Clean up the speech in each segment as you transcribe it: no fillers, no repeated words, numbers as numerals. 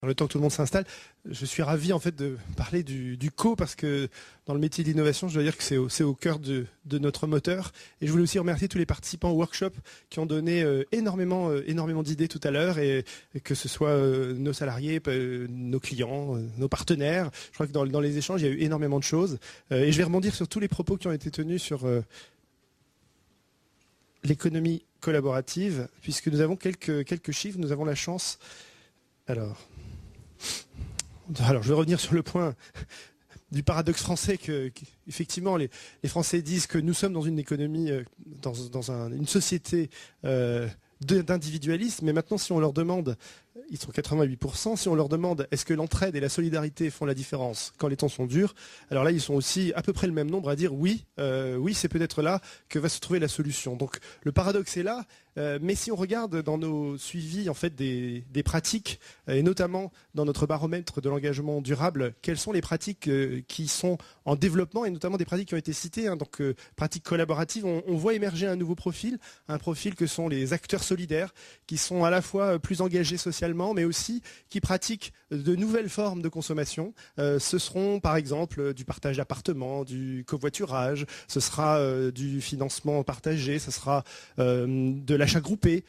dans le temps que tout le monde s'installe. Je suis ravi en fait de parler du co parce que dans le métier de l'innovation, je dois dire que c'est au cœur de notre moteur. Et je voulais aussi remercier tous les participants au workshop qui ont donné énormément d'idées tout à l'heure, et que ce soit nos salariés, nos clients, nos partenaires. Je crois que dans les échanges, il y a eu énormément de choses. Et je vais rebondir sur tous les propos qui ont été tenus sur l'économie collaborative, puisque nous avons quelques chiffres. Nous avons la chance. Alors, je vais revenir sur le point du paradoxe français effectivement, les Français disent que nous sommes dans une économie, une société d'individualisme, mais maintenant, si on leur demande, ils sont 88%, si on leur demande est-ce que l'entraide et la solidarité font la différence quand les temps sont durs, alors là, ils sont aussi à peu près le même nombre à dire oui, c'est peut-être là que va se trouver la solution. Donc le paradoxe est là, mais si on regarde dans nos suivis en fait des pratiques, et notamment dans notre baromètre de l'engagement durable, quelles sont les pratiques qui sont en développement, et notamment des pratiques qui ont été citées, donc pratiques collaboratives, on voit émerger un nouveau profil, un profil que sont les acteurs solidaires, qui sont à la fois plus engagés socialement, mais aussi qui pratiquent de nouvelles formes de consommation. Ce seront par exemple du partage d'appartements, du covoiturage, ce sera du financement partagé, ce sera de l'achat groupé.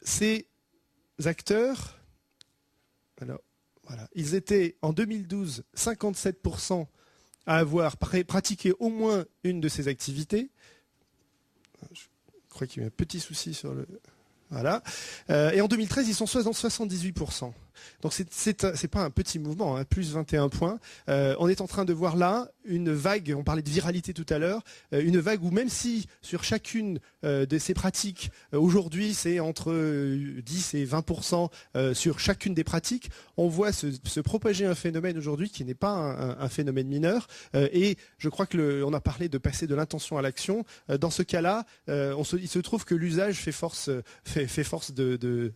Ces acteurs, alors, voilà, ils étaient en 2012 57% à avoir pratiqué au moins une de ces activités. Je crois qu'il y a eu un petit souci sur le... Voilà. Et en 2013, ils sont 78%. Donc c'est pas un petit mouvement, hein, plus 21 points. On est en train de voir là une vague, on parlait de viralité tout à l'heure, une vague où même si sur chacune de ces pratiques, aujourd'hui c'est entre 10 et 20% sur chacune des pratiques, on voit se propager un phénomène aujourd'hui qui n'est pas un phénomène mineur. Et je crois que on a parlé de passer de l'intention à l'action. Dans ce cas-là, il se trouve que l'usage fait force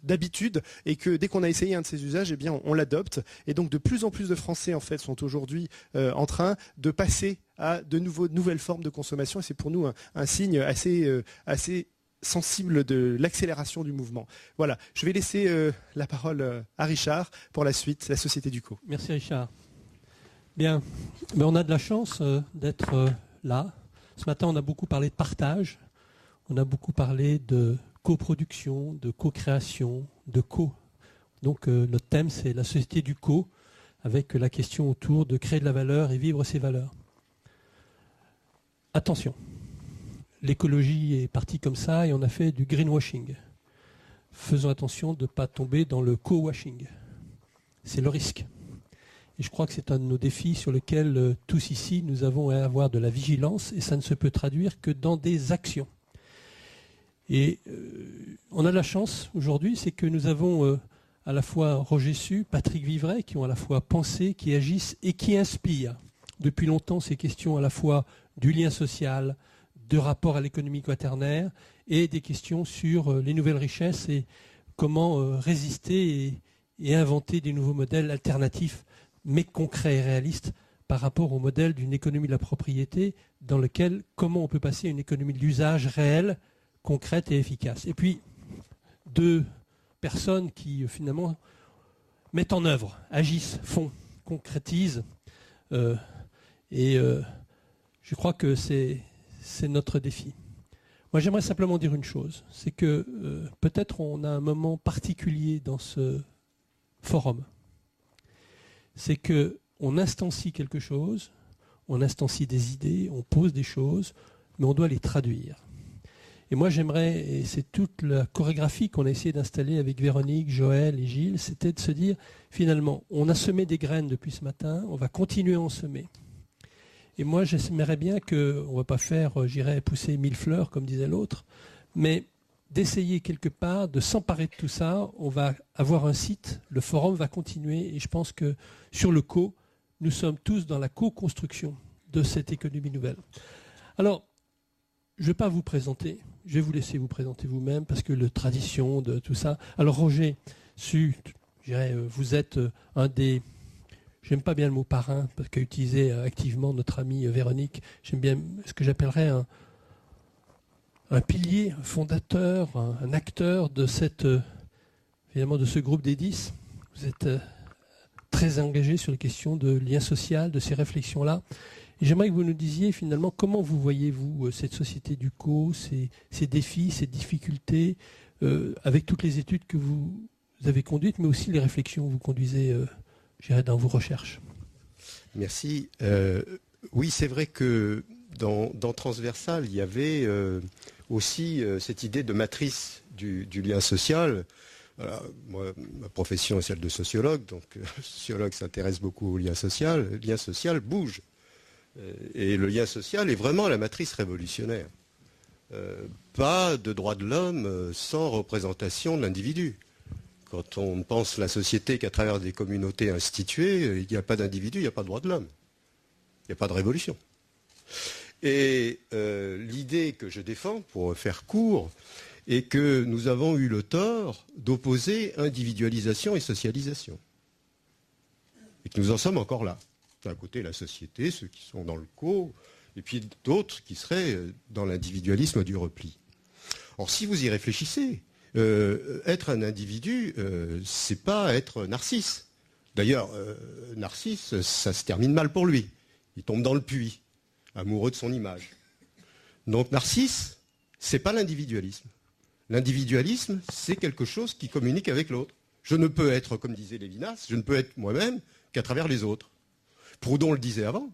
d'habitude, et que dès qu'on a essayé un de ces usages, eh bien on l'adopte. Et donc de plus en plus de Français en fait sont aujourd'hui en train de passer à de nouvelles formes de consommation, et c'est pour nous un signe assez sensible de l'accélération du mouvement. Voilà, je vais laisser la parole à Richard pour la suite, la Société du Co. Merci Richard. Bien, mais on a de la chance d'être là. Ce matin, on a beaucoup parlé de partage, on a beaucoup parlé de coproduction, de co-création, de co. Donc notre thème, c'est la société du co, avec la question autour de créer de la valeur et vivre ses valeurs. Attention, l'écologie est partie comme ça et on a fait du greenwashing. Faisons attention de ne pas tomber dans le co-washing. C'est le risque. Et je crois que c'est un de nos défis sur lesquels tous ici, nous avons à avoir de la vigilance, et ça ne se peut traduire que dans des actions. Et on a de la chance aujourd'hui, c'est que nous avons à la fois Roger Su, Patrick Vivray, qui ont à la fois pensé, qui agissent et qui inspirent depuis longtemps ces questions à la fois du lien social, de rapport à l'économie quaternaire, et des questions sur les nouvelles richesses et comment résister et inventer des nouveaux modèles alternatifs, mais concrets et réalistes, par rapport au modèle d'une économie de la propriété, dans lequel comment on peut passer à une économie de l'usage réel, concrète et efficace. Et puis, deux personnes qui finalement mettent en œuvre, agissent, font, concrétisent. Je crois que c'est notre défi. Moi, j'aimerais simplement dire une chose, c'est que peut-être on a un moment particulier dans ce forum. C'est qu'on instancie quelque chose, on instancie des idées, on pose des choses, mais on doit les traduire. Et moi, j'aimerais, et c'est toute la chorégraphie qu'on a essayé d'installer avec Véronique, Joël et Gilles, c'était de se dire, finalement, on a semé des graines depuis ce matin, on va continuer à en semer. Et moi, j'aimerais bien qu'on ne va pas faire, j'irais pousser 1000 fleurs, comme disait l'autre, mais d'essayer quelque part de s'emparer de tout ça. On va avoir un site, le forum va continuer, et je pense que sur le co, nous sommes tous dans la co-construction de cette économie nouvelle. Alors, je ne vais pas vous présenter, je vais vous laisser vous présenter vous-même, parce que la tradition de tout ça. Alors Roger Su, je dirais, vous êtes un des... J'aime pas bien le mot parrain, parce qu'a utilisé activement notre amie Véronique. J'aime bien ce que j'appellerais un pilier, un fondateur, un acteur de cette, finalement, de ce groupe des 10. Vous êtes très engagé sur les questions de lien social, de ces réflexions-là. Et j'aimerais que vous nous disiez finalement comment vous voyez-vous cette société du co, ces défis, ces difficultés, avec toutes les études que vous avez conduites, mais aussi les réflexions que vous conduisez dans vos recherches. Merci. Oui, c'est vrai que dans Transversal, il y avait aussi cette idée de matrice du lien social. Voilà, moi, ma profession est celle de sociologue, donc le sociologue s'intéresse beaucoup au lien social. Le lien social bouge. Et le lien social est vraiment la matrice révolutionnaire. Pas de droits de l'homme sans représentation de l'individu. Quand on pense la société qu'à travers des communautés instituées, il n'y a pas d'individu, il n'y a pas de droit de l'homme. Il n'y a pas de révolution. Et l'idée que je défends, pour faire court, est que nous avons eu le tort d'opposer individualisation et socialisation. Et que nous en sommes encore là. D'un côté, la société, ceux qui sont dans le co, et puis d'autres qui seraient dans l'individualisme du repli. Or, si vous y réfléchissez, être un individu, c'est pas être Narcisse. D'ailleurs, Narcisse, ça se termine mal pour lui. Il tombe dans le puits, amoureux de son image. Donc Narcisse, c'est pas l'individualisme. L'individualisme, c'est quelque chose qui communique avec l'autre. Je ne peux être, comme disait Lévinas, je ne peux être moi-même qu'à travers les autres. Proudhon le disait avant.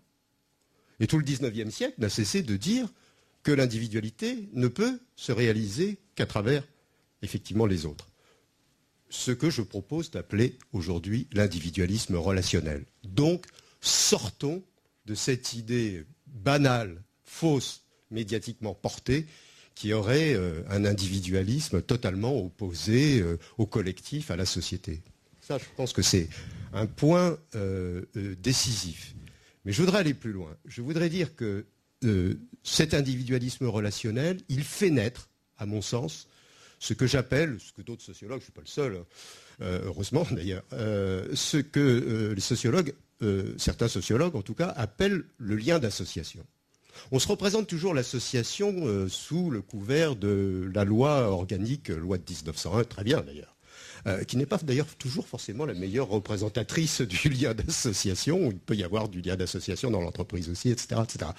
Et tout le XIXe siècle n'a cessé de dire que l'individualité ne peut se réaliser qu'à travers, effectivement, les autres. Ce que je propose d'appeler aujourd'hui l'individualisme relationnel. Donc, sortons de cette idée banale, fausse, médiatiquement portée, qui aurait un individualisme totalement opposé au collectif, à la société. Ça, je pense que c'est un point décisif. Mais je voudrais aller plus loin. Je voudrais dire que cet individualisme relationnel, il fait naître, à mon sens, ce que j'appelle, ce que d'autres sociologues, je ne suis pas le seul, heureusement d'ailleurs, ce que les sociologues, certains sociologues en tout cas, appellent le lien d'association. On se représente toujours l'association sous le couvert de la loi organique, loi de 1901, très bien d'ailleurs, qui n'est pas d'ailleurs toujours forcément la meilleure représentatrice du lien d'association. Il peut y avoir du lien d'association dans l'entreprise aussi, etc., etc.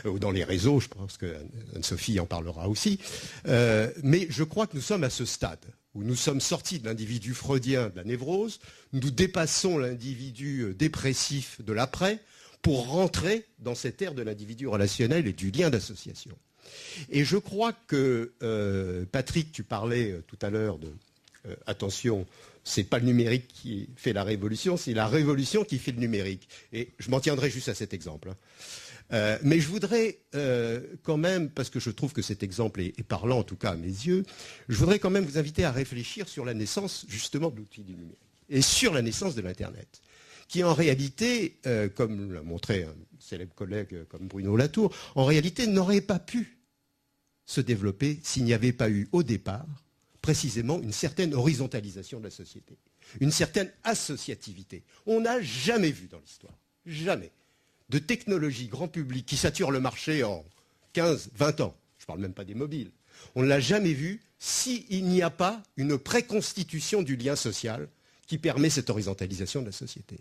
Ou dans les réseaux, je pense que Anne-Sophie en parlera aussi. Mais je crois que nous sommes à ce stade où nous sommes sortis de l'individu freudien, de la névrose, nous dépassons l'individu dépressif de l'après, pour rentrer dans cette ère de l'individu relationnel et du lien d'association. Et je crois que, Patrick, tu parlais tout à l'heure de attention, c'est pas le numérique qui fait la révolution, c'est la révolution qui fait le numérique. Et je m'en tiendrai juste à cet exemple. Mais je voudrais quand même, parce que je trouve que cet exemple est parlant, en tout cas à mes yeux, je voudrais quand même vous inviter à réfléchir sur la naissance justement de l'outil du numérique et sur la naissance de l'Internet, qui en réalité, comme l'a montré un célèbre collègue comme Bruno Latour, en réalité n'aurait pas pu se développer s'il n'y avait pas eu au départ précisément une certaine horizontalisation de la société, une certaine associativité. On n'a jamais vu dans l'histoire, jamais, de technologie grand public qui sature le marché en 15, 20 ans. Je ne parle même pas des mobiles. On ne l'a jamais vu s'il n'y a pas une préconstitution du lien social qui permet cette horizontalisation de la société.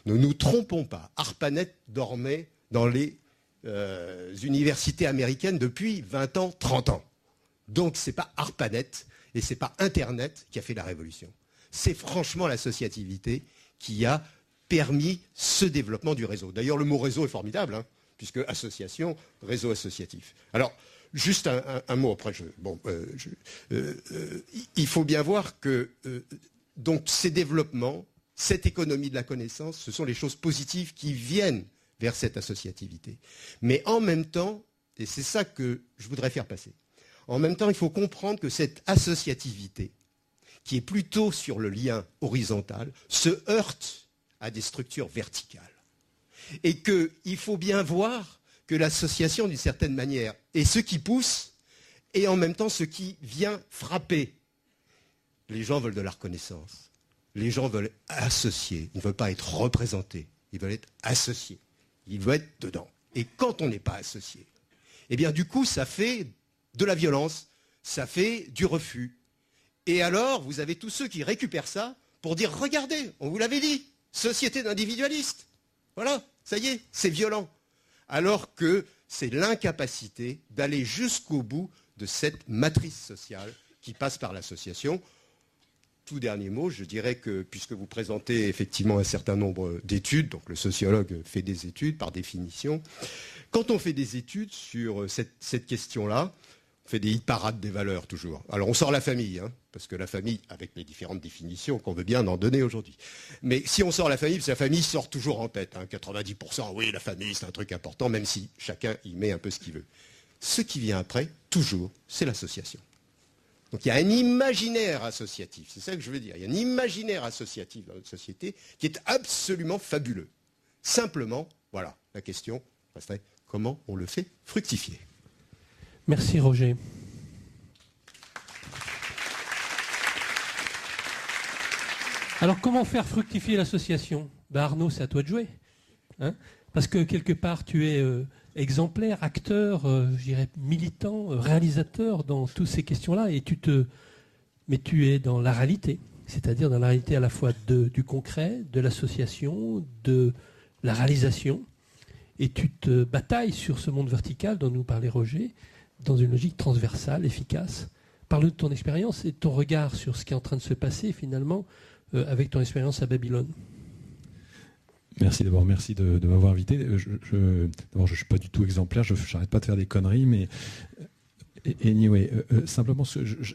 Ne nous trompons pas, ARPANET dormait dans les universités américaines depuis 20 ans, 30 ans. Donc ce n'est pas ARPANET et ce n'est pas Internet qui a fait la révolution. C'est franchement l'associativité qui a permis ce développement du réseau. D'ailleurs, le mot réseau est formidable, hein, puisque association, réseau associatif. Alors, juste un mot après. Il faut bien voir que donc ces développements, cette économie de la connaissance, ce sont les choses positives qui viennent vers cette associativité. Mais en même temps, et c'est ça que je voudrais faire passer, en même temps, il faut comprendre que cette associativité, qui est plutôt sur le lien horizontal, se heurte à des structures verticales. Et qu'il faut bien voir que l'association, d'une certaine manière, est ce qui pousse et en même temps ce qui vient frapper. Les gens veulent de la reconnaissance. Les gens veulent associer. Ils ne veulent pas être représentés. Ils veulent être associés. Ils veulent être dedans. Et quand on n'est pas associé, eh bien du coup, ça fait de la violence, ça fait du refus. Et alors, vous avez tous ceux qui récupèrent ça pour dire « Regardez, on vous l'avait dit, Société d'individualistes. Voilà, ça y est, c'est violent. Alors que c'est l'incapacité d'aller jusqu'au bout de cette matrice sociale qui passe par l'association. Tout dernier mot, je dirais que, puisque vous présentez effectivement un certain nombre d'études, donc le sociologue fait des études par définition, quand on fait des études sur cette question-là, on fait des hit-parades des valeurs toujours. Alors on sort la famille, parce que la famille, avec les différentes définitions qu'on veut bien en donner aujourd'hui. Mais si on sort la famille, parce que la famille sort toujours en tête, 90%, oui, la famille c'est un truc important, même si chacun y met un peu ce qu'il veut. Ce qui vient après, toujours, c'est l'association. Donc il y a un imaginaire associatif, c'est ça que je veux dire. Il y a un imaginaire associatif dans notre société qui est absolument fabuleux. Simplement, voilà, la question resterait comment on le fait fructifier. Merci Roger. Alors comment faire fructifier l'association ? Arnaud, c'est à toi de jouer. Parce que quelque part, tu es exemplaire, acteur, je dirais militant, réalisateur dans toutes ces questions-là, mais tu es dans la réalité, c'est-à-dire dans la réalité à la fois du concret, de l'association, de la réalisation, et tu te batailles sur ce monde vertical dont nous parlait Roger, dans une logique transversale, efficace. Parle-nous de ton expérience et de ton regard sur ce qui est en train de se passer finalement avec ton expérience à Babylone. Merci d'abord, merci de m'avoir invité. D'abord, je ne suis pas du tout exemplaire, je n'arrête pas de faire des conneries, mais anyway, simplement,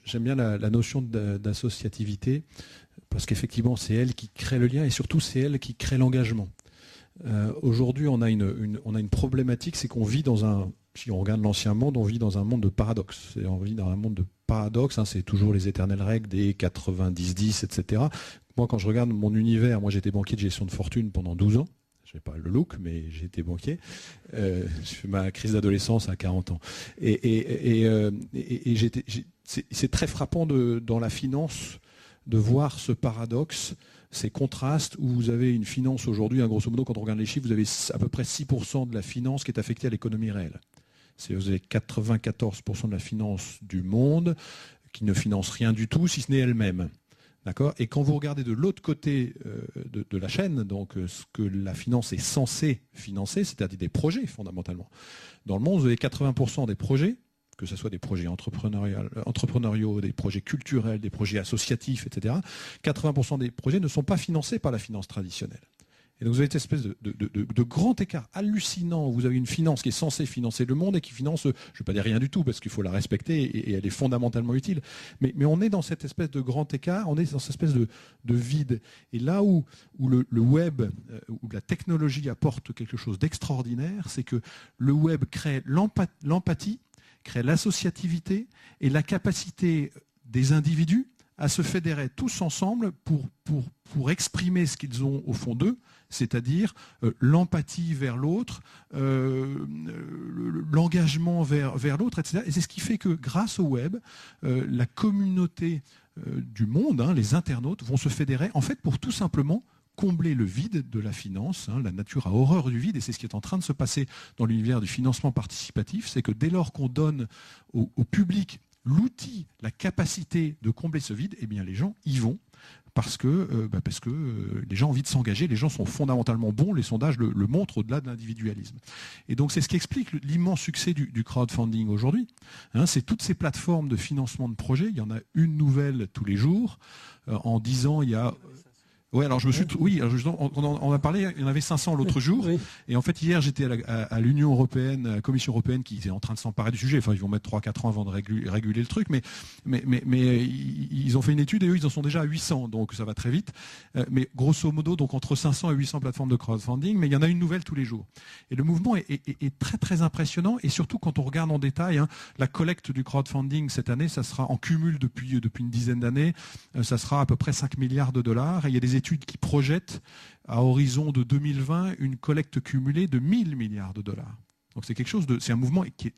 j'aime bien la notion d'associativité, parce qu'effectivement, c'est elle qui crée le lien, et surtout, c'est elle qui crée l'engagement. Aujourd'hui, on a une problématique, c'est qu'on vit si on regarde l'ancien monde, on vit dans un monde de paradoxes. On vit dans un monde de paradoxes, c'est toujours les éternelles règles des 90-10, etc. Moi, quand je regarde mon univers, moi j'étais banquier de gestion de fortune pendant 12 ans. Je n'ai pas le look, mais j'ai été banquier. J'ai fait ma crise d'adolescence à 40 ans. C'est très frappant dans la finance de voir ce paradoxe, ces contrastes où vous avez une finance aujourd'hui, grosso modo, quand on regarde les chiffres, vous avez à peu près 6% de la finance qui est affectée à l'économie réelle. Vous avez 94% de la finance du monde qui ne finance rien du tout, si ce n'est elle-même. D'accord ? Et quand vous regardez de l'autre côté de la chaîne, donc ce que la finance est censée financer, c'est-à-dire des projets fondamentalement. Dans le monde, vous avez 80% des projets, que ce soit des projets entrepreneuriaux, des projets culturels, des projets associatifs, etc. 80% des projets ne sont pas financés par la finance traditionnelle. Et donc vous avez cette espèce de grand écart hallucinant. Vous avez une finance qui est censée financer le monde et qui finance, je ne vais pas dire rien du tout parce qu'il faut la respecter et elle est fondamentalement utile. Mais on est dans cette espèce de grand écart, on est dans cette espèce de vide. Et là où le web, où la technologie apporte quelque chose d'extraordinaire, c'est que le web crée l'empathie, crée l'associativité et la capacité des individus à se fédérer tous ensemble pour exprimer ce qu'ils ont au fond d'eux, c'est-à-dire l'empathie vers l'autre, l'engagement vers l'autre, etc. Et c'est ce qui fait que grâce au web, la communauté du monde, les internautes, vont se fédérer en fait pour tout simplement combler le vide de la finance. La nature a horreur du vide et c'est ce qui est en train de se passer dans l'univers du financement participatif, c'est que dès lors qu'on donne au public l'outil, la capacité de combler ce vide, eh bien les gens y vont parce que les gens ont envie de s'engager, les gens sont fondamentalement bons, les sondages le montrent au-delà de l'individualisme. Et donc c'est ce qui explique l'immense succès du crowdfunding aujourd'hui. C'est toutes ces plateformes de financement de projets, il y en a une nouvelle tous les jours. En 10 ans, il y a... Oui, alors on a parlé, il y en avait 500 l'autre jour, oui. Et en fait hier j'étais à l'Union européenne, à la Commission européenne qui est en train de s'emparer du sujet, enfin ils vont mettre 3-4 ans avant de réguler le truc, mais ils ont fait une étude et eux ils en sont déjà à 800, donc ça va très vite, mais grosso modo donc entre 500 et 800 plateformes de crowdfunding, mais il y en a une nouvelle tous les jours. Et le mouvement est très très impressionnant, et surtout quand on regarde en détail, la collecte du crowdfunding cette année, ça sera en cumul depuis une dizaine d'années, ça sera à peu près 5 milliards de dollars, et il y a des études qui projettent à horizon de 2020 une collecte cumulée de 1000 milliards de dollars. Donc c'est un mouvement qui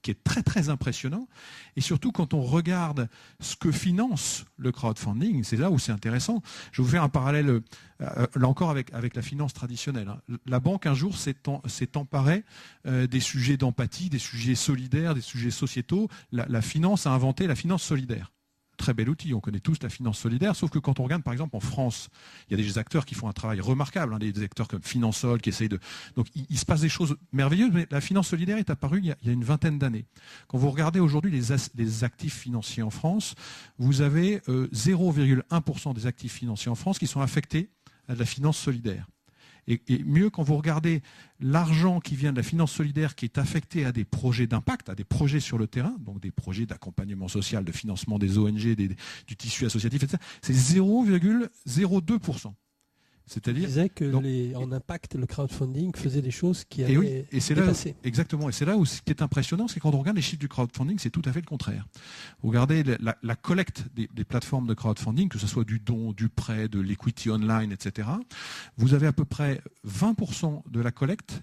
est très très impressionnant, et surtout quand on regarde ce que finance le crowdfunding, c'est là où c'est intéressant. Je vais vous faire un parallèle là encore avec la finance traditionnelle. La banque un jour s'est emparée des sujets d'empathie, des sujets solidaires, des sujets sociétaux. La finance a inventé la finance solidaire. très bel outil. On connaît tous la finance solidaire, sauf que quand on regarde, par exemple, en France, il y a des acteurs qui font un travail remarquable, hein, des acteurs comme Finansol qui essayent de... Donc, il se passe des choses merveilleuses, mais la finance solidaire est apparue il y a une vingtaine d'années. Quand vous regardez aujourd'hui les actifs financiers en France, vous avez 0,1% des actifs financiers en France qui sont affectés à de la finance solidaire. Et mieux, quand vous regardez l'argent qui vient de la finance solidaire qui est affecté à des projets d'impact, à des projets sur le terrain, donc des projets d'accompagnement social, de financement des ONG, du tissu associatif, etc., c'est 0,02%. C'est-à-dire, je disais que en impact, le crowdfunding faisait des choses qui avaient dépassé. Exactement. Et c'est là où ce qui est impressionnant, c'est quand on regarde les chiffres du crowdfunding, c'est tout à fait le contraire. Vous regardez la collecte des plateformes de crowdfunding, que ce soit du don, du prêt, de l'equity online, etc. Vous avez à peu près 20% de la collecte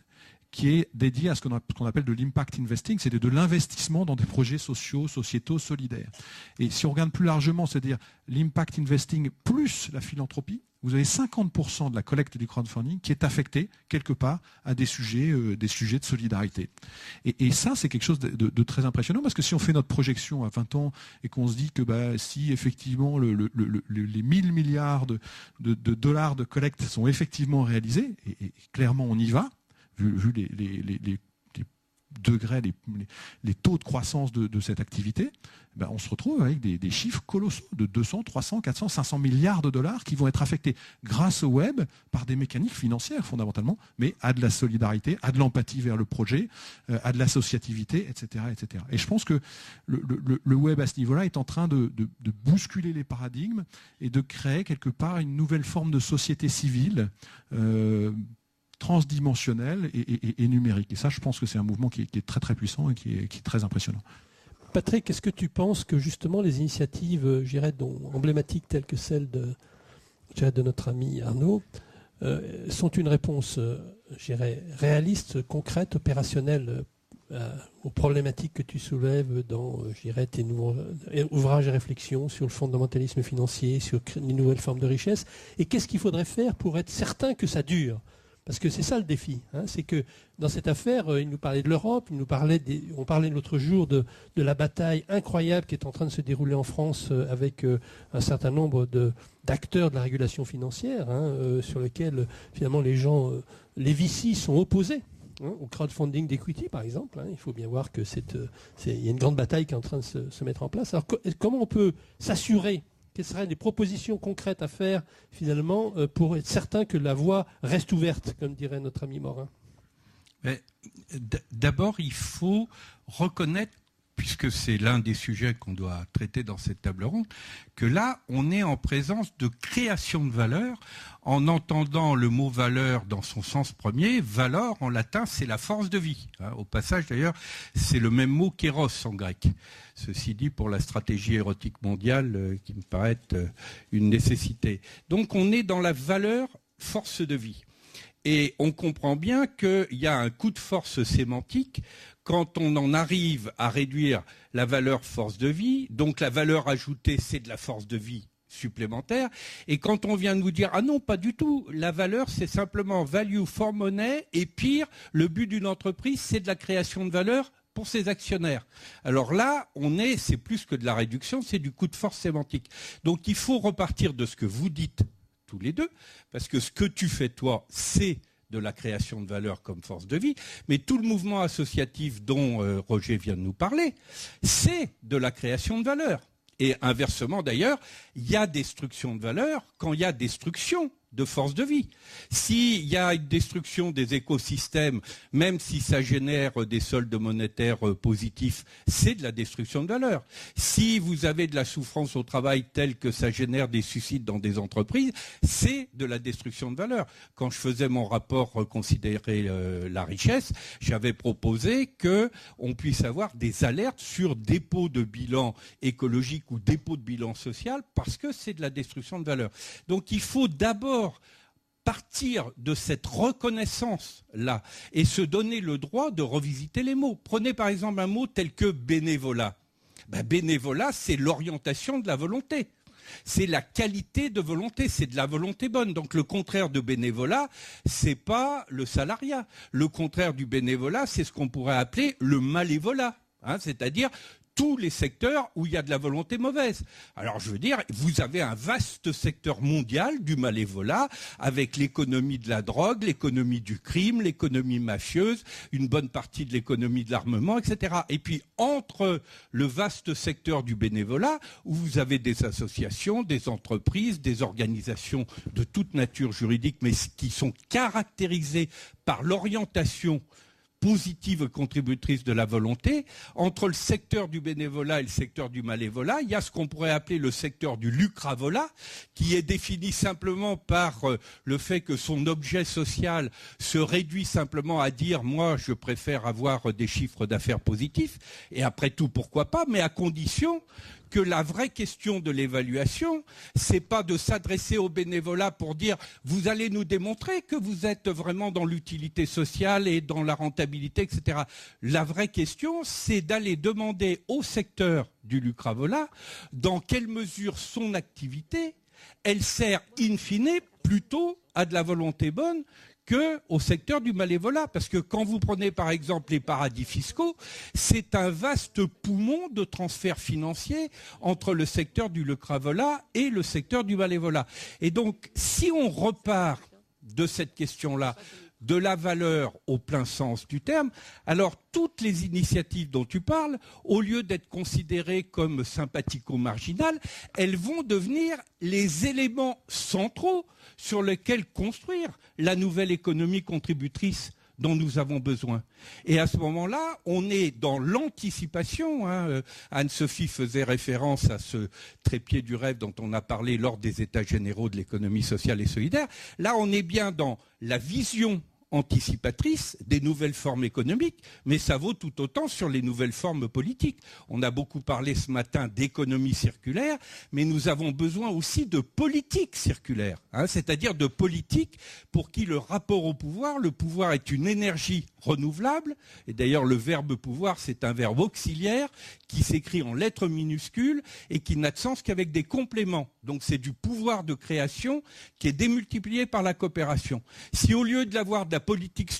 qui est dédié à ce qu'on appelle de l'impact investing, c'est de l'investissement dans des projets sociaux, sociétaux, solidaires. Et si on regarde plus largement, c'est-à-dire l'impact investing plus la philanthropie, vous avez 50% de la collecte du crowdfunding qui est affectée quelque part à des sujets de solidarité. Et ça, c'est quelque chose de très impressionnant, parce que si on fait notre projection à 20 ans et qu'on se dit que si effectivement les 1000 milliards de dollars de collecte sont effectivement réalisés, et clairement on y va, vu les degrés, les taux de croissance de cette activité, on se retrouve avec des chiffres colossaux de 200, 300, 400, 500 milliards de dollars qui vont être affectés grâce au web par des mécaniques financières fondamentalement, mais à de la solidarité, à de l'empathie vers le projet, à de l'associativité, etc., etc. Et je pense que le web à ce niveau-là est en train de bousculer les paradigmes et de créer quelque part une nouvelle forme de société civile transdimensionnel et numérique. Et ça, je pense que c'est un mouvement qui est très très puissant et qui est très impressionnant. Patrick, est-ce que tu penses que justement les initiatives, je dirais, emblématiques telles que celle de notre ami Arnaud, sont une réponse, je dirais, réaliste, concrète, opérationnelle aux problématiques que tu soulèves dans, je dirais, tes nouveaux ouvrages et réflexions sur le fondamentalisme financier, sur les nouvelles formes de richesse, et qu'est-ce qu'il faudrait faire pour être certain que ça dure ? Parce que c'est ça le défi, c'est que dans cette affaire, il nous parlait de l'Europe, on parlait l'autre jour de la bataille incroyable qui est en train de se dérouler en France avec un certain nombre d'acteurs de la régulation financière, sur lesquels finalement les VC sont opposés. Au crowdfunding d'equity, par exemple, il faut bien voir que il y a une grande bataille qui est en train de se mettre en place. Alors comment on peut s'assurer? Quelles seraient les propositions concrètes à faire, finalement, pour être certain que la voie reste ouverte, comme dirait notre ami Morin? D'abord, il faut reconnaître, puisque c'est l'un des sujets qu'on doit traiter dans cette table ronde, que là, on est en présence de création de valeur, en entendant le mot valeur dans son sens premier. Valor, en latin, c'est la force de vie. Au passage, d'ailleurs, c'est le même mot qu'éros en grec. Ceci dit, pour la stratégie érotique mondiale, qui me paraît être une nécessité. Donc, on est dans la valeur force de vie. Et on comprend bien qu'il y a un coup de force sémantique quand on en arrive à réduire la valeur force de vie. Donc la valeur ajoutée, c'est de la force de vie supplémentaire. Et quand on vient nous dire « Ah non, pas du tout, la valeur, c'est simplement value for money, et pire, le but d'une entreprise, c'est de la création de valeur pour ses actionnaires. » Alors là, c'est plus que de la réduction, c'est du coup de force sémantique. Donc il faut repartir de ce que vous dites tous les deux, parce que ce que tu fais toi, c'est de la création de valeur comme force de vie, mais tout le mouvement associatif dont Roger vient de nous parler, c'est de la création de valeur. Et inversement d'ailleurs, il y a destruction de valeur quand il y a destruction de force de vie. S'il y a une destruction des écosystèmes, même si ça génère des soldes monétaires positifs, c'est de la destruction de valeur. Si vous avez de la souffrance au travail telle que ça génère des suicides dans des entreprises, c'est de la destruction de valeur. Quand je faisais mon rapport Considérer la richesse, j'avais proposé qu'on puisse avoir des alertes sur dépôt de bilan écologique ou dépôt de bilan social, parce que c'est de la destruction de valeur. Donc il faut d'abord partir de cette reconnaissance-là et se donner le droit de revisiter les mots. Prenez par exemple un mot tel que bénévolat. Bénévolat, c'est l'orientation de la volonté. C'est la qualité de volonté, c'est de la volonté bonne. Donc le contraire de bénévolat, c'est pas le salariat. Le contraire du bénévolat, c'est ce qu'on pourrait appeler le malévolat. C'est-à-dire tous les secteurs où il y a de la volonté mauvaise. Alors je veux dire, vous avez un vaste secteur mondial du malévolat avec l'économie de la drogue, l'économie du crime, l'économie mafieuse, une bonne partie de l'économie de l'armement, etc. Et puis entre le vaste secteur du bénévolat, où vous avez des associations, des entreprises, des organisations de toute nature juridique, mais qui sont caractérisées par l'orientation positive contributrice de la volonté, entre le secteur du bénévolat et le secteur du malévolat, il y a ce qu'on pourrait appeler le secteur du lucravolat, qui est défini simplement par le fait que son objet social se réduit simplement à dire « moi, je préfère avoir des chiffres d'affaires positifs », et après tout, pourquoi pas, mais à condition que la vraie question de l'évaluation, c'est pas de s'adresser au bénévolat pour dire vous allez nous démontrer que vous êtes vraiment dans l'utilité sociale et dans la rentabilité, etc. La vraie question, c'est d'aller demander au secteur du lucravolat dans quelle mesure son activité, elle sert in fine plutôt à de la volonté bonne qu'au secteur du malévolat. Parce que quand vous prenez par exemple les paradis fiscaux, c'est un vaste poumon de transferts financiers entre le secteur du lucravolat et le secteur du malévolat. Et donc, si on repart de cette question-là, de la valeur au plein sens du terme, alors toutes les initiatives dont tu parles, au lieu d'être considérées comme sympathico-marginales, elles vont devenir les éléments centraux sur lesquels construire la nouvelle économie contributrice dont nous avons besoin. Et à ce moment-là, on est dans l'anticipation. Anne-Sophie faisait référence à ce trépied du rêve dont on a parlé lors des États généraux de l'économie sociale et solidaire. Là, on est bien dans la vision anticipatrice des nouvelles formes économiques, mais ça vaut tout autant sur les nouvelles formes politiques. On a beaucoup parlé ce matin d'économie circulaire, mais nous avons besoin aussi de politique circulaire, c'est-à-dire de politique pour qui le rapport au pouvoir, le pouvoir est une énergie renouvelable, et d'ailleurs le verbe pouvoir, c'est un verbe auxiliaire qui s'écrit en lettres minuscules et qui n'a de sens qu'avec des compléments. Donc c'est du pouvoir de création qui est démultiplié par la coopération. Si au lieu de l'avoir de la politique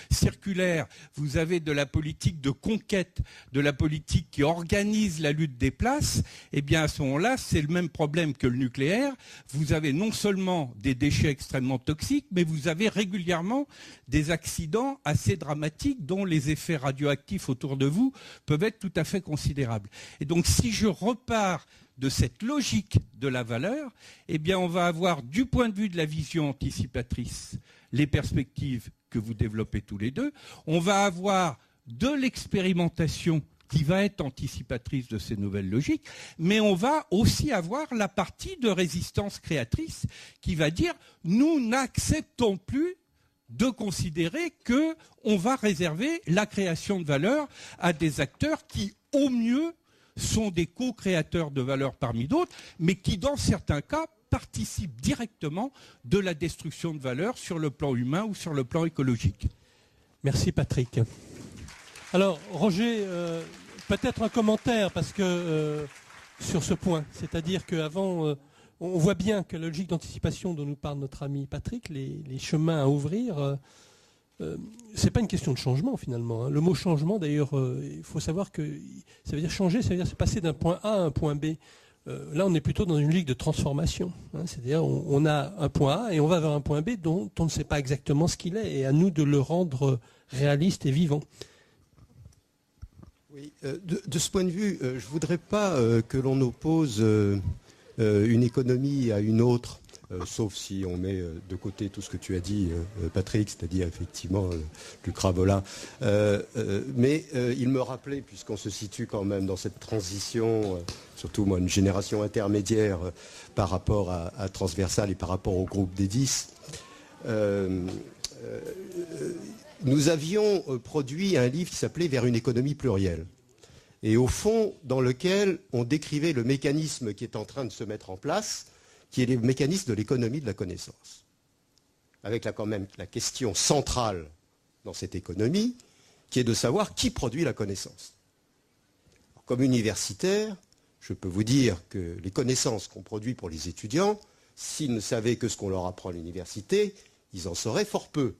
circulaire, vous avez de la politique de conquête, de la politique qui organise la lutte des places, eh bien à ce moment-là, c'est le même problème que le nucléaire. Vous avez non seulement des déchets extrêmement toxiques, mais vous avez régulièrement des accidents assez dramatiques dont les effets radioactifs autour de vous peuvent être tout à fait considérables. Et donc si je repars de cette logique de la valeur, eh bien on va avoir du point de vue de la vision anticipatrice les perspectives que vous développez tous les deux, on va avoir de l'expérimentation qui va être anticipatrice de ces nouvelles logiques, mais on va aussi avoir la partie de résistance créatrice qui va dire nous n'acceptons plus de considérer qu'on va réserver la création de valeur à des acteurs qui, au mieux, sont des co-créateurs de valeur parmi d'autres, mais qui, dans certains cas, participent directement de la destruction de valeur sur le plan humain ou sur le plan écologique. Merci Patrick. Alors Roger, peut-être un commentaire parce que sur ce point, c'est-à-dire qu'avant, on voit bien que la logique d'anticipation dont nous parle notre ami Patrick, les chemins à ouvrir, c'est pas une question de changement finalement. Le mot changement, d'ailleurs, il faut savoir que ça veut dire changer, ça veut dire se passer d'un point A à un point B. Là, on est plutôt dans une logique de transformation. C'est-à-dire, on a un point A et on va vers un point B dont on ne sait pas exactement ce qu'il est, et à nous de le rendre réaliste et vivant. Oui, de ce point de vue, je ne voudrais pas que l'on oppose une économie à une autre. Sauf si on met de côté tout ce que tu as dit, Patrick, c'est-à-dire effectivement du cravola. Mais il me rappelait, puisqu'on se situe quand même dans cette transition, surtout moi, une génération intermédiaire par rapport à Transversal et par rapport au groupe des 10, nous avions produit un livre qui s'appelait « Vers une économie plurielle ». Et au fond, dans lequel on décrivait le mécanisme qui est en train de se mettre en place, qui est le mécanisme de l'économie de la connaissance. Avec là quand même la question centrale dans cette économie, qui est de savoir qui produit la connaissance. Alors, comme universitaire, je peux vous dire que les connaissances qu'on produit pour les étudiants, s'ils ne savaient que ce qu'on leur apprend à l'université, ils en sauraient fort peu.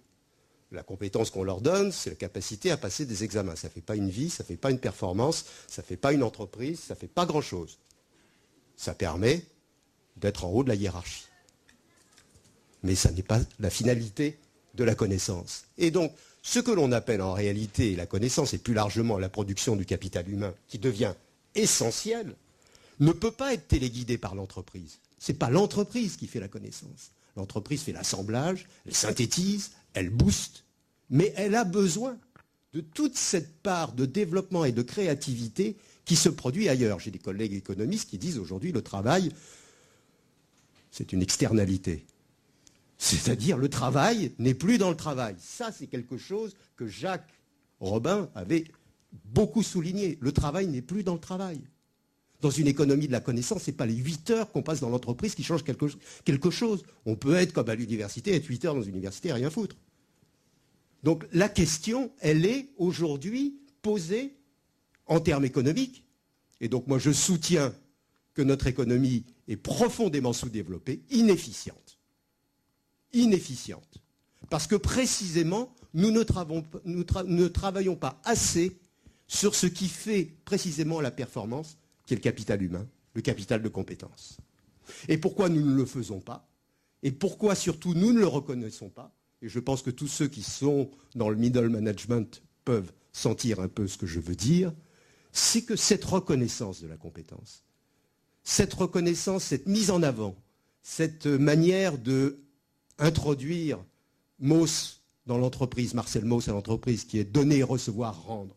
La compétence qu'on leur donne, c'est la capacité à passer des examens. Ça ne fait pas une vie, ça ne fait pas une performance, ça ne fait pas une entreprise, ça ne fait pas grand-chose. Ça permet d'être en haut de la hiérarchie. Mais ça n'est pas la finalité de la connaissance. Et donc, ce que l'on appelle en réalité la connaissance, et plus largement la production du capital humain, qui devient essentiel, ne peut pas être téléguidé par l'entreprise. Ce n'est pas l'entreprise qui fait la connaissance. L'entreprise fait l'assemblage, elle synthétise, elle booste, mais elle a besoin de toute cette part de développement et de créativité qui se produit ailleurs. J'ai des collègues économistes qui disent aujourd'hui le travail, c'est une externalité. C'est-à-dire le travail n'est plus dans le travail. Ça, c'est quelque chose que Jacques Robin avait beaucoup souligné. Le travail n'est plus dans le travail. Dans une économie de la connaissance, ce n'est pas les 8 heures qu'on passe dans l'entreprise qui changent quelque chose. On peut être comme à l'université, être 8 heures dans une université et rien foutre. Donc la question, elle est aujourd'hui posée en termes économiques. Et donc moi je soutiens que notre économie est profondément sous-développée, inefficiente. Inefficiente. Parce que précisément, nous ne travaillons pas assez sur ce qui fait précisément la performance, qui est le capital humain, le capital de compétences. Et pourquoi nous ne le faisons pas? Et pourquoi surtout nous ne le reconnaissons pas? Et je pense que tous ceux qui sont dans le middle management peuvent sentir un peu ce que je veux dire, c'est que cette reconnaissance de la compétence, cette reconnaissance, cette mise en avant, cette manière de introduire Mauss dans l'entreprise, Marcel Mauss à l'entreprise, qui est donner, recevoir, rendre.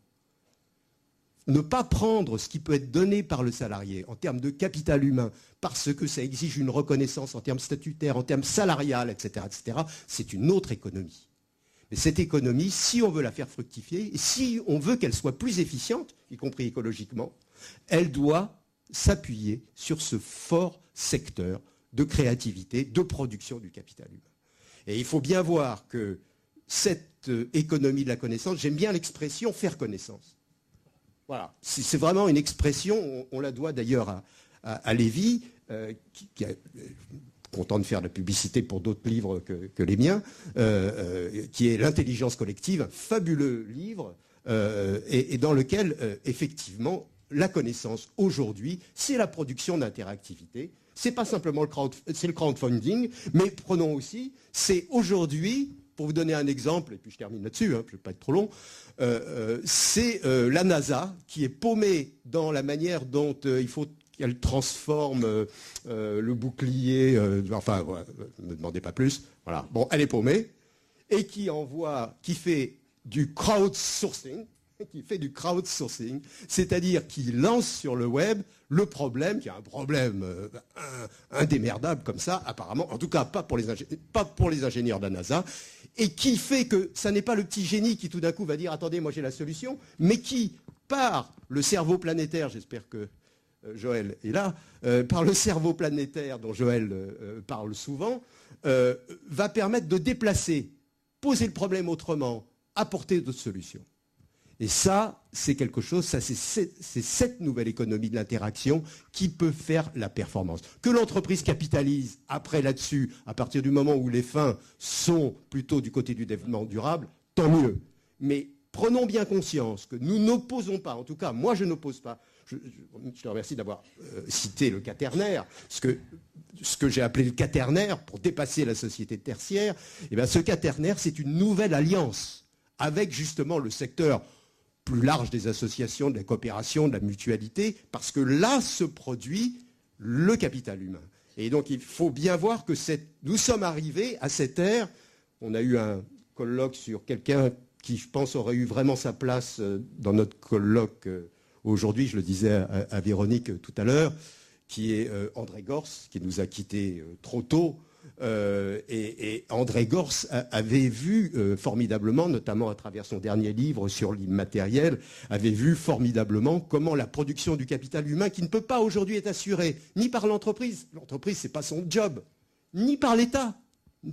Ne pas prendre ce qui peut être donné par le salarié en termes de capital humain, parce que ça exige une reconnaissance en termes statutaires, en termes salariales, etc., c'est une autre économie. Mais cette économie, si on veut la faire fructifier, et si on veut qu'elle soit plus efficiente, y compris écologiquement, elle doit s'appuyer sur ce fort secteur de créativité, de production du capital humain. Et il faut bien voir que cette économie de la connaissance, j'aime bien l'expression faire connaissance. Voilà, c'est vraiment une expression, on la doit d'ailleurs à Lévy, qui est content de faire de la publicité pour d'autres livres que les miens, qui est L'intelligence collective, un fabuleux livre, et dans lequel, effectivement, la connaissance, aujourd'hui, c'est la production d'interactivité. C'est pas simplement le crowdfunding, mais prenons aussi, c'est aujourd'hui, pour vous donner un exemple, et puis je termine là-dessus, hein, je ne vais pas être trop long, c'est la NASA qui est paumée dans la manière dont il faut qu'elle transforme le bouclier, enfin, voilà, ne me demandez pas plus, voilà, bon, elle est paumée, et qui fait du crowdsourcing, c'est-à-dire qui lance sur le web le problème, qui est un problème indémerdable comme ça, apparemment, en tout cas pas pour les ingénieurs de la NASA, et qui fait que ça n'est pas le petit génie qui tout d'un coup va dire « Attendez, moi j'ai la solution », mais qui, par le cerveau planétaire, j'espère que Joël est là, par le cerveau planétaire dont Joël parle souvent, va permettre de déplacer, poser le problème autrement, apporter d'autres solutions. Et ça, c'est quelque chose, ça c'est cette nouvelle économie de l'interaction qui peut faire la performance. Que l'entreprise capitalise après là-dessus, à partir du moment où les fins sont plutôt du côté du développement durable, tant mieux. Mais prenons bien conscience que nous n'opposons pas, en tout cas moi je n'oppose pas, je te remercie d'avoir cité le quaternaire, ce que j'ai appelé le quaternaire pour dépasser la société tertiaire, et bien ce quaternaire c'est une nouvelle alliance avec justement le secteur plus large des associations, de la coopération, de la mutualité, parce que là se produit le capital humain. Et donc il faut bien voir que nous sommes arrivés à cette ère. On a eu un colloque sur quelqu'un qui, je pense, aurait eu vraiment sa place dans notre colloque aujourd'hui, je le disais à Véronique tout à l'heure, qui est André Gors, qui nous a quittés trop tôt. Et André Gors avait vu formidablement, notamment à travers son dernier livre sur l'immatériel, avait vu formidablement comment la production du capital humain, qui ne peut pas aujourd'hui être assurée ni par l'entreprise, ce n'est pas son job, ni par l'État,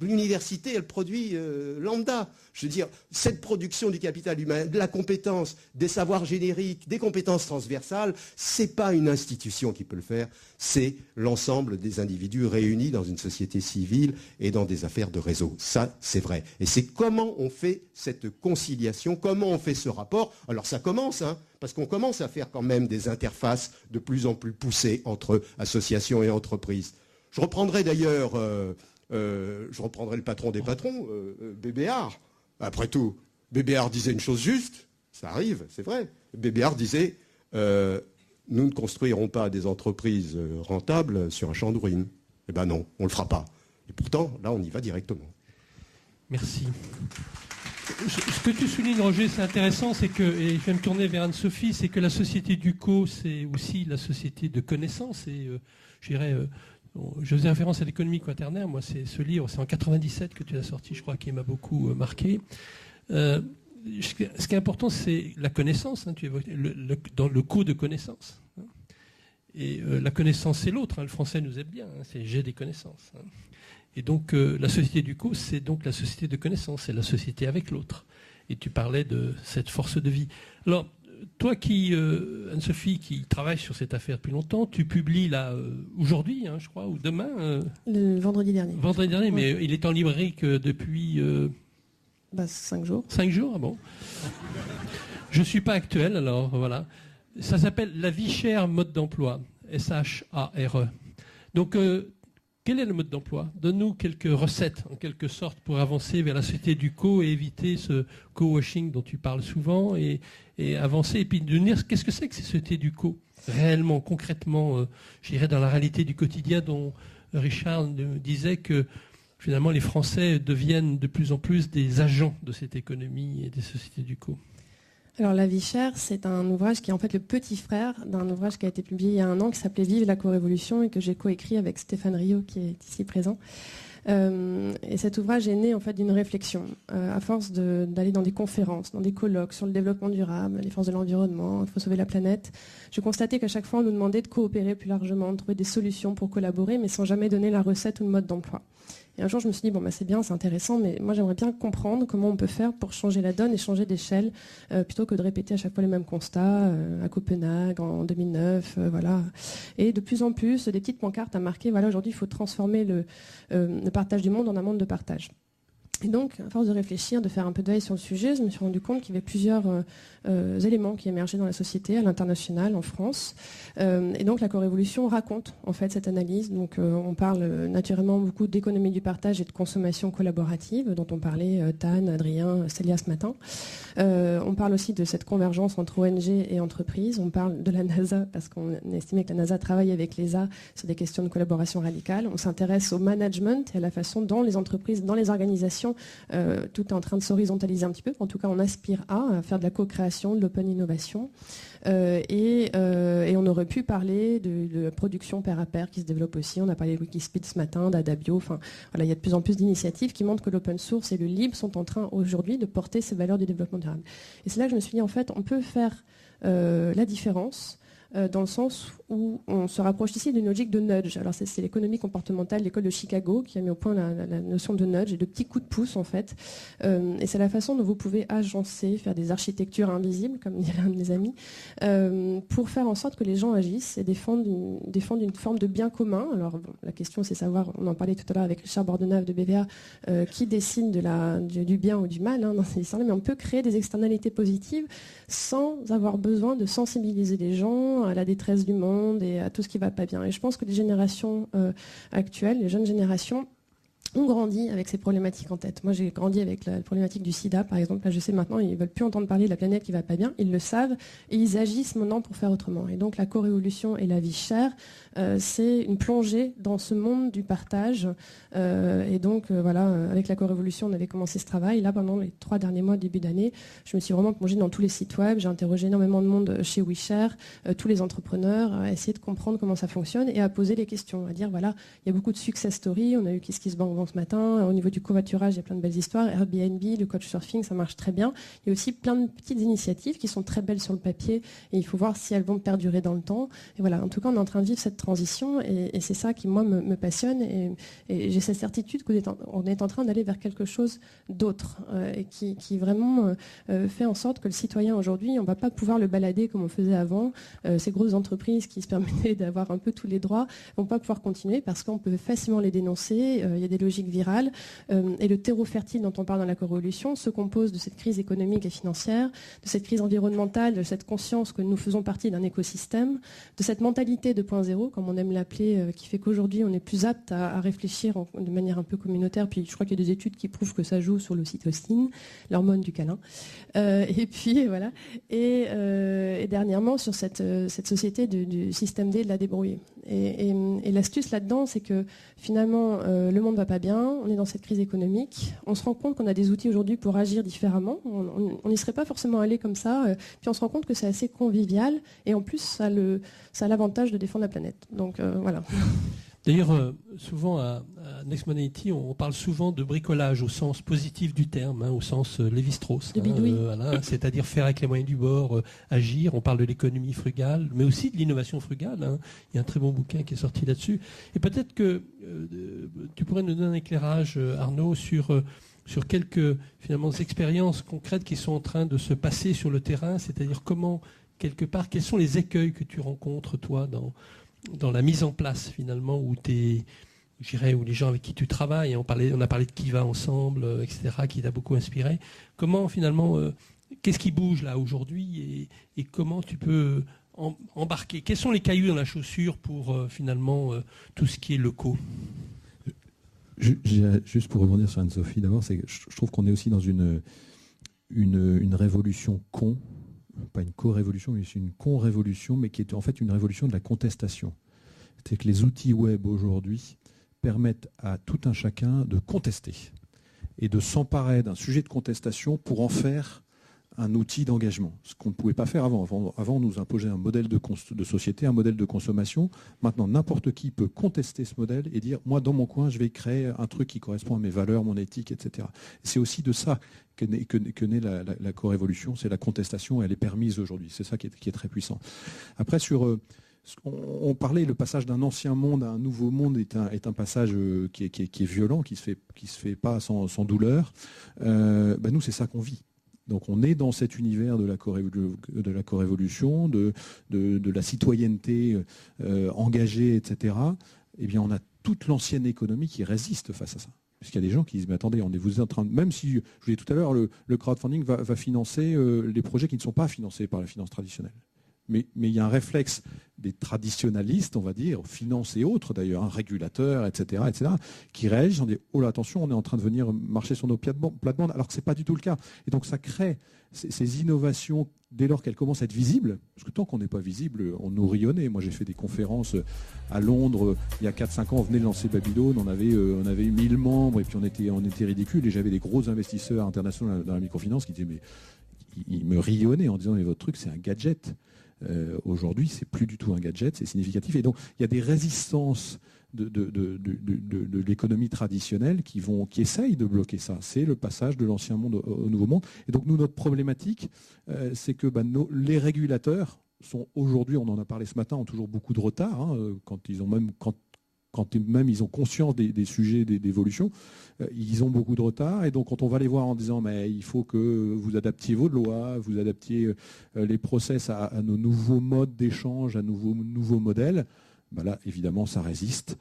L'université, elle produit lambda. Je veux dire, cette production du capital humain, de la compétence, des savoirs génériques, des compétences transversales, c'est pas une institution qui peut le faire, c'est l'ensemble des individus réunis dans une société civile et dans des affaires de réseau. Ça, c'est vrai. Et c'est comment on fait cette conciliation, comment on fait ce rapport. Alors ça commence, parce qu'on commence à faire quand même des interfaces de plus en plus poussées entre associations et entreprises. Je reprendrai d'ailleurs... le patron des patrons, Bébéar. Après tout, Bébéar disait une chose juste, ça arrive, c'est vrai. Bébéar disait nous ne construirons pas des entreprises rentables sur un champ de ruines. Eh bien non, on ne le fera pas. Et pourtant, là, on y va directement. Merci. Ce que tu soulignes, Roger, c'est intéressant, c'est que, et je vais me tourner vers Anne-Sophie, c'est que la société du co, c'est aussi la société de connaissances. Et je dirais... je faisais référence à l'économie quaternaire. Moi, c'est ce livre, c'est en 97 que tu l'as sorti, je crois, qui m'a beaucoup marqué. Ce qui est important, c'est la connaissance. Tu évoques dans le co de connaissance. Et la connaissance, c'est l'autre. Le français nous aide bien. C'est j'ai des connaissances. Et donc, la société du co, c'est donc la société de connaissance. C'est la société avec l'autre. Et tu parlais de cette force de vie. Alors, toi Anne-Sophie, qui travaille sur cette affaire depuis longtemps, tu publies là aujourd'hui, je crois, ou demain Le vendredi dernier. Vendredi dernier, mais il est en librairie que depuis... 5 jours. 5 jours, ah bon. Je ne suis pas actuel, alors voilà. Ça s'appelle La vie chère, mode d'emploi. SHARE. Donc, quel est le mode d'emploi? Donne-nous quelques recettes, en quelque sorte, pour avancer vers la société du co et éviter ce co-washing dont tu parles souvent et avancer. Et puis de dire qu'est-ce que c'est que cette société du co, réellement, concrètement, je dirais dans la réalité du quotidien dont Richard disait que finalement les Français deviennent de plus en plus des agents de cette économie et des sociétés du co. Alors La vie chère, c'est un ouvrage qui est en fait le petit frère d'un ouvrage qui a été publié il y a 1 an qui s'appelait Vive la co-révolution et que j'ai coécrit avec Stéphane Rio qui est ici présent. Et cet ouvrage est né en fait d'une réflexion. À force d'aller dans des conférences, dans des colloques sur le développement durable, les forces de l'environnement, il faut sauver la planète, je constatais qu'à chaque fois on nous demandait de coopérer plus largement, de trouver des solutions pour collaborer, mais sans jamais donner la recette ou le mode d'emploi. Et un jour, je me suis dit, c'est bien, c'est intéressant, mais moi, j'aimerais bien comprendre comment on peut faire pour changer la donne et changer d'échelle, plutôt que de répéter à chaque fois les mêmes constats, à Copenhague, en 2009, voilà. Et de plus en plus, des petites pancartes à marquer, voilà, aujourd'hui, il faut transformer le partage du monde en un monde de partage. Et donc, à force de réfléchir, de faire un peu de veille sur le sujet, je me suis rendu compte qu'il y avait plusieurs éléments qui émergeaient dans la société, à l'international, en France. Et donc, la co-révolution raconte, en fait, cette analyse. Donc, on parle naturellement beaucoup d'économie du partage et de consommation collaborative, dont on parlait Tan, Adrien, Célia ce matin. On parle aussi de cette convergence entre ONG et entreprises. On parle de la NASA, parce qu'on estimait que la NASA travaille avec l'ESA sur des questions de collaboration radicale. On s'intéresse au management et à la façon dont les entreprises, dans les organisations, tout est en train de s'horizontaliser un petit peu. En tout cas, on aspire à faire de la co-création, de l'open innovation. Et on aurait pu parler de la production pair à pair qui se développe aussi. On a parlé de Wikispeed ce matin, d'Adabio. Enfin, voilà, il y a de plus en plus d'initiatives qui montrent que l'open source et le libre sont en train aujourd'hui de porter ces valeurs du développement durable. Et c'est là que je me suis dit, en fait, on peut faire la différence dans le sens où on se rapproche ici d'une logique de nudge. Alors c'est l'économie comportementale, l'école de Chicago qui a mis au point la notion de nudge et de petits coups de pouce en fait. Et c'est la façon dont vous pouvez agencer, faire des architectures invisibles, comme dit l'un de mes amis, pour faire en sorte que les gens agissent et défendent une forme de bien commun. Alors bon, la question c'est savoir, on en parlait tout à l'heure avec Richard Bordenave de BVA, qui décide du bien ou du mal dans ces histoires-là, mais on peut créer des externalités positives sans avoir besoin de sensibiliser les gens à la détresse du monde et à tout ce qui ne va pas bien. Et je pense que les générations actuelles, les jeunes générations, ont grandi avec ces problématiques en tête. Moi, j'ai grandi avec la problématique du sida, par exemple. Là, je sais maintenant, ils ne veulent plus entendre parler de la planète qui ne va pas bien. Ils le savent et ils agissent maintenant pour faire autrement. Et donc, la co-révolution et la vie chère, c'est une plongée dans ce monde du partage. Et donc, voilà, avec la co-révolution, on avait commencé ce travail. Là, pendant les 3 derniers mois, début d'année, je me suis vraiment plongée dans tous les sites web. J'ai interrogé énormément de monde chez WeShare, tous les entrepreneurs, à essayer de comprendre comment ça fonctionne et à poser les questions, à dire, voilà, il y a beaucoup de success stories. On a eu KissKissBankBank ce matin. Au niveau du covoiturage, il y a plein de belles histoires. Airbnb, le couchsurfing, ça marche très bien. Il y a aussi plein de petites initiatives qui sont très belles sur le papier et il faut voir si elles vont perdurer dans le temps. Et voilà, en tout cas, on est en train de vivre cette transition et c'est ça qui, moi, me passionne et j'ai cette certitude qu'on est en train d'aller vers quelque chose d'autre et qui vraiment fait en sorte que le citoyen aujourd'hui, on ne va pas pouvoir le balader comme on faisait avant. Ces grosses entreprises qui se permettaient d'avoir un peu tous les droits ne vont pas pouvoir continuer parce qu'on peut facilement les dénoncer. Il y a des logiques virales. Et le terreau fertile dont on parle dans la corévolution se compose de cette crise économique et financière, de cette crise environnementale, de cette conscience que nous faisons partie d'un écosystème, de cette mentalité 2.0, comme on aime l'appeler, qui fait qu'aujourd'hui on est plus apte à réfléchir de manière un peu communautaire. Puis je crois qu'il y a des études qui prouvent que ça joue sur l'ocytocine, l'hormone du câlin. Et puis voilà. Et dernièrement sur cette société du système D, de la débrouille. Et l'astuce là-dedans, c'est que finalement, le monde va pas bien, on est dans cette crise économique, on se rend compte qu'on a des outils aujourd'hui pour agir différemment, on n'y serait pas forcément allé comme ça, puis on se rend compte que c'est assez convivial, et en plus, ça a l'avantage de défendre la planète. Donc voilà. D'ailleurs, souvent à Next Modernity, on parle souvent de bricolage au sens positif du terme, au sens Lévi-Strauss. De bidouille. Voilà, c'est-à-dire faire avec les moyens du bord, agir. On parle de l'économie frugale, mais aussi de l'innovation frugale. Il y a un très bon bouquin qui est sorti là-dessus. Et peut-être que tu pourrais nous donner un éclairage, Arnaud, sur quelques finalement expériences concrètes qui sont en train de se passer sur le terrain, c'est-à-dire comment, quelque part, quels sont les écueils que tu rencontres, toi, dans la mise en place finalement où les gens avec qui tu travailles, on a parlé de Kiva ensemble, etc., qui t'a beaucoup inspiré. Comment finalement, qu'est-ce qui bouge là aujourd'hui et comment tu peux embarquer? Quels sont les cailloux dans la chaussure pour finalement tout ce qui est locaux? Juste pour rebondir sur Anne-Sophie, d'abord, je trouve qu'on est aussi dans une révolution pas une co-révolution, mais c'est une con-révolution, mais qui est en fait une révolution de la contestation. C'est que les outils web aujourd'hui permettent à tout un chacun de contester et de s'emparer d'un sujet de contestation pour en faire un outil d'engagement. Ce qu'on ne pouvait pas faire avant. Avant, on nous imposait un modèle de société, un modèle de consommation. Maintenant, n'importe qui peut contester ce modèle et dire, moi, dans mon coin, je vais créer un truc qui correspond à mes valeurs, mon éthique, etc. Et c'est aussi de ça que naît la co-révolution, c'est la contestation, elle est permise aujourd'hui. C'est ça qui est très puissant. Après, on parlait, le passage d'un ancien monde à un nouveau monde est un passage qui est violent, qui se fait pas sans douleur. Nous, c'est ça qu'on vit. Donc on est dans cet univers de la co-révolution, de la citoyenneté engagée, etc. Eh bien, on a toute l'ancienne économie qui résiste face à ça. Parce qu'il y a des gens qui disent, mais attendez, vous êtes en train de... Même si, je vous l'ai dit tout à l'heure, le crowdfunding va financer les projets qui ne sont pas financés par la finance traditionnelle. Mais il y a un réflexe des traditionnalistes, on va dire, finance et autres d'ailleurs, régulateurs, etc., qui réagissent en disant, oh là, attention, on est en train de venir marcher sur nos plates-bandes, alors que ce n'est pas du tout le cas. Et donc ça crée ces innovations dès lors qu'elles commencent à être visibles, parce que tant qu'on n'est pas visible, on nous rionnait. Moi j'ai fait des conférences à Londres, il y a 4-5 ans, on venait de lancer Babylone, on avait eu 1000 membres, et puis on était ridicules, et j'avais des gros investisseurs internationaux dans la microfinance qui disaient, mais ils me rionnaient en disant, mais votre truc c'est un gadget. Aujourd'hui, c'est plus du tout un gadget, c'est significatif. Et donc, il y a des résistances de l'économie traditionnelle qui essayent de bloquer ça. C'est le passage de l'ancien monde au nouveau monde. Et donc, nous, notre problématique, c'est que les régulateurs sont aujourd'hui, on en a parlé ce matin, ont toujours beaucoup de retard, quand ils ont conscience des sujets d'évolution, ils ont beaucoup de retard. Et donc, quand on va les voir en disant, mais il faut que vous adaptiez vos lois, vous adaptiez les process à nos nouveaux modes d'échange, à nouveaux modèles, là, évidemment, ça résiste.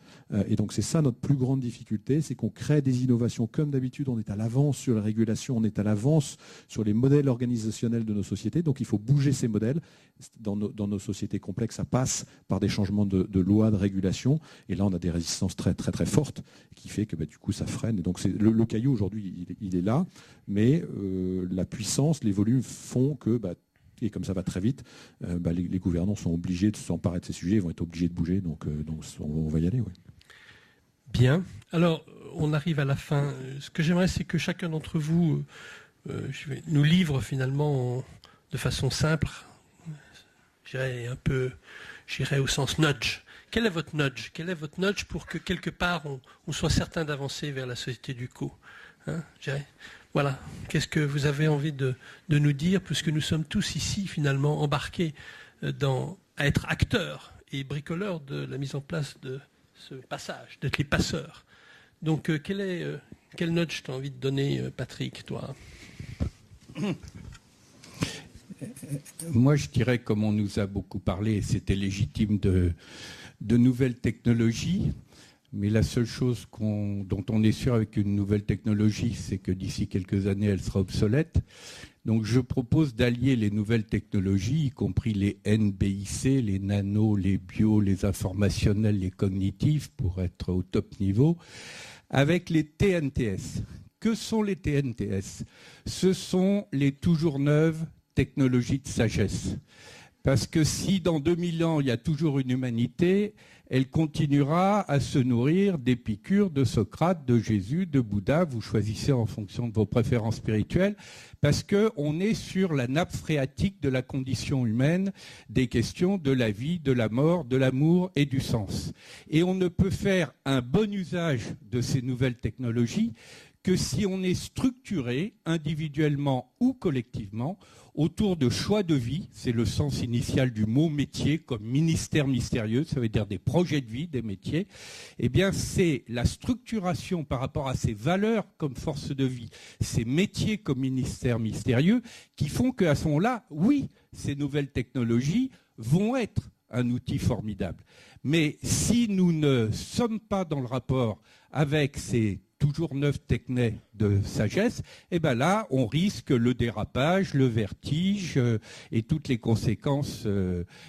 Et donc, c'est ça notre plus grande difficulté, c'est qu'on crée des innovations. Comme d'habitude, on est à l'avance sur la régulation, on est à l'avance sur les modèles organisationnels de nos sociétés. Donc, il faut bouger ces modèles. Dans nos sociétés complexes, ça passe par des changements de lois, de régulation. Et là, on a des résistances très, très, très fortes qui fait que, du coup, ça freine. Et donc, le caillou, aujourd'hui, il est là. Mais la puissance, les volumes font que... et comme ça va très vite, les gouvernants sont obligés de s'emparer de ces sujets, ils vont être obligés de bouger, donc on va y aller. Ouais. Bien. Alors, on arrive à la fin. Ce que j'aimerais, c'est que chacun d'entre vous nous livre finalement de façon simple, j'irais au sens nudge, Quel est votre nudge? Quel est votre nudge pour que quelque part on soit certain d'avancer vers la société du co? Voilà. Qu'est-ce que vous avez envie de nous dire, puisque nous sommes tous ici finalement embarqués à être acteurs et bricoleurs de la mise en place de ce passage, d'être les passeurs. Donc quel nudge tu as envie de donner, Patrick, toi? Moi, je dirais, comme on nous a beaucoup parlé, c'était légitime de nouvelles technologies, mais la seule chose dont on est sûr avec une nouvelle technologie, c'est que d'ici quelques années, elle sera obsolète. Donc je propose d'allier les nouvelles technologies, y compris les NBIC, les nano, les bio, les informationnels, les cognitifs, pour être au top niveau, avec les TNTS. Que sont les TNTS? Ce sont les toujours neuves technologies de sagesse. Parce que si dans 2000 ans, il y a toujours une humanité, elle continuera à se nourrir d'Épicure, de Socrate, de Jésus, de Bouddha. Vous choisissez en fonction de vos préférences spirituelles, parce qu'on est sur la nappe phréatique de la condition humaine, des questions de la vie, de la mort, de l'amour et du sens. Et on ne peut faire un bon usage de ces nouvelles technologies que si on est structuré individuellement ou collectivement autour de choix de vie, c'est le sens initial du mot métier, comme ministère mystérieux, ça veut dire des projets de vie, des métiers, eh bien c'est la structuration par rapport à ces valeurs comme force de vie, ces métiers comme ministère mystérieux, qui font qu'à ce moment-là, oui, ces nouvelles technologies vont être un outil formidable. Mais si nous ne sommes pas dans le rapport avec ces toujours neuf techniques de sagesse, et bien là, on risque le dérapage, le vertige et toutes les conséquences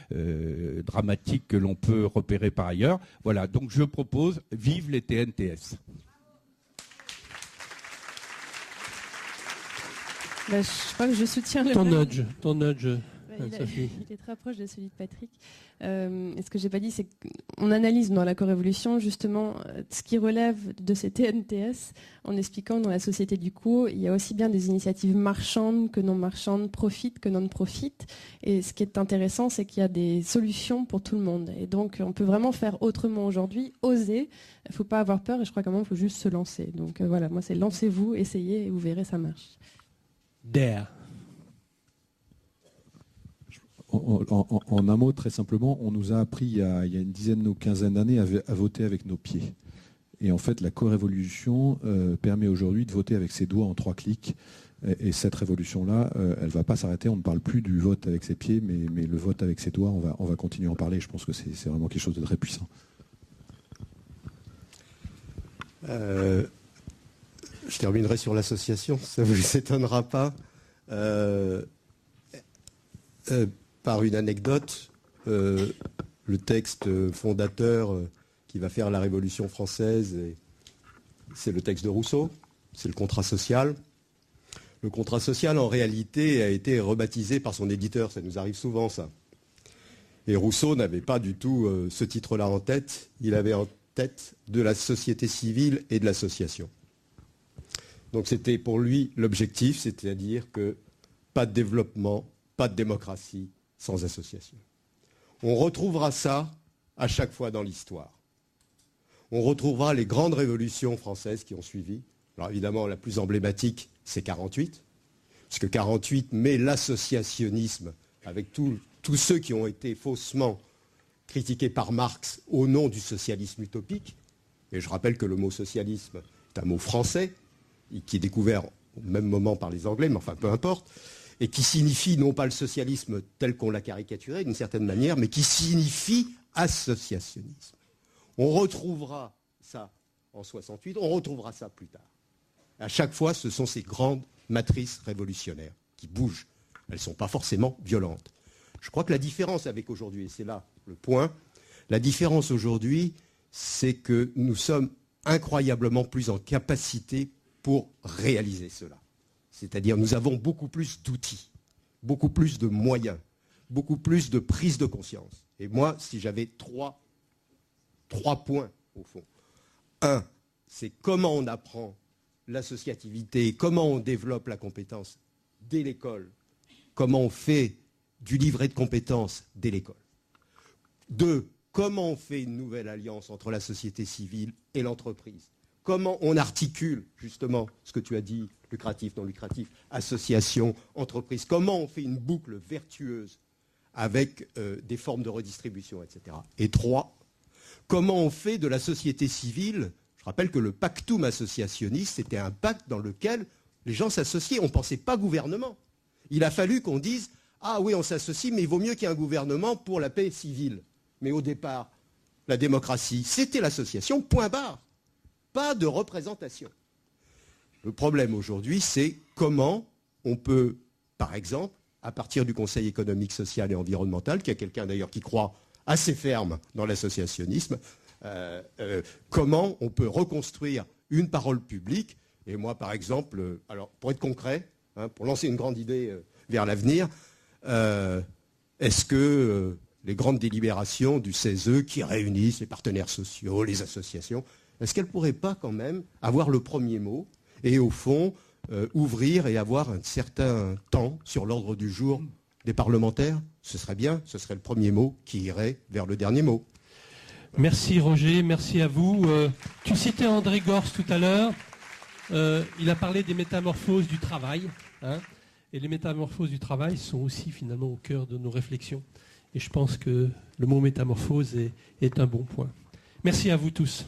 dramatiques que l'on peut repérer par ailleurs. Voilà, donc je propose, vive les TNTS. Je crois que je soutiens ton nudge. Il est très proche de celui de Patrick. Et ce que j'ai pas dit, c'est qu'on analyse dans la co-révolution justement ce qui relève de ces TNTS en expliquant dans la société du co, il y a aussi bien des initiatives marchandes que non marchandes, profit que non-profit. Et ce qui est intéressant, c'est qu'il y a des solutions pour tout le monde. Et donc, on peut vraiment faire autrement aujourd'hui, oser. Il ne faut pas avoir peur et je crois quand même qu'il faut juste se lancer. Donc voilà, moi c'est lancez-vous, essayez et vous verrez, ça marche. Dare. En un mot, très simplement, on nous a appris il y a une dizaine ou quinzaine d'années à voter avec nos pieds. Et en fait, la co-révolution permet aujourd'hui de voter avec ses doigts en 3 clics. Et cette révolution-là, elle ne va pas s'arrêter. On ne parle plus du vote avec ses pieds, mais le vote avec ses doigts, on va continuer à en parler. Je pense que c'est vraiment quelque chose de très puissant. Je terminerai sur l'association, ça ne vous étonnera pas. Par une anecdote, le texte fondateur qui va faire la Révolution française, c'est le texte de Rousseau, c'est le contrat social. Le contrat social, en réalité, a été rebaptisé par son éditeur, ça nous arrive souvent, ça. Et Rousseau n'avait pas du tout ce titre-là en tête, il avait en tête de la société civile et de l'association. Donc c'était pour lui l'objectif, c'est-à-dire que pas de développement, pas de démocratie sans association. On retrouvera ça à chaque fois dans l'histoire. On retrouvera les grandes révolutions françaises qui ont suivi. Alors évidemment, la plus emblématique, c'est 48, puisque 48 met l'associationnisme avec tous ceux qui ont été faussement critiqués par Marx au nom du socialisme utopique. Et je rappelle que le mot socialisme est un mot français, qui est découvert au même moment par les Anglais, mais enfin peu importe, et qui signifie non pas le socialisme tel qu'on l'a caricaturé d'une certaine manière, mais qui signifie associationnisme. On retrouvera ça en 68, on retrouvera ça plus tard. À chaque fois, ce sont ces grandes matrices révolutionnaires qui bougent. Elles ne sont pas forcément violentes. Je crois que la différence avec aujourd'hui, et c'est là le point, la différence aujourd'hui, c'est que nous sommes incroyablement plus en capacité pour réaliser cela. C'est-à-dire nous avons beaucoup plus d'outils, beaucoup plus de moyens, beaucoup plus de prise de conscience. Et moi, si j'avais trois points, au fond. Un, c'est comment on apprend l'associativité, comment on développe la compétence dès l'école, comment on fait du livret de compétences dès l'école. Deux, comment on fait une nouvelle alliance entre la société civile et l'entreprise? Comment on articule justement ce que tu as dit, lucratif, non lucratif, association, entreprise? Comment on fait une boucle vertueuse avec des formes de redistribution, etc. Et 3, comment on fait de la société civile? Je rappelle que le pactum associationniste, c'était un pacte dans lequel les gens s'associaient. On ne pensait pas gouvernement. Il a fallu qu'on dise « Ah oui, on s'associe, mais il vaut mieux qu'il y ait un gouvernement pour la paix civile. » Mais au départ, la démocratie, c'était l'association, point barre. Pas de représentation. Le problème aujourd'hui, c'est comment on peut, par exemple, à partir du Conseil économique, social et environnemental, qui a quelqu'un d'ailleurs qui croit assez ferme dans l'associationnisme, comment on peut reconstruire une parole publique. Et moi, par exemple, alors pour être concret, pour lancer une grande idée vers l'avenir, est-ce que les grandes délibérations du CESE qui réunissent les partenaires sociaux, les associations, est-ce qu'elles ne pourraient pas quand même avoir le premier mot et au fond ouvrir et avoir un certain temps sur l'ordre du jour des parlementaires? Ce serait bien, ce serait le premier mot qui irait vers le dernier mot. Merci Roger, merci à vous. Tu citais André Gorz tout à l'heure. Il a parlé des métamorphoses du travail. Et les métamorphoses du travail sont aussi finalement au cœur de nos réflexions. Et je pense que le mot métamorphose est un bon point. Merci à vous tous.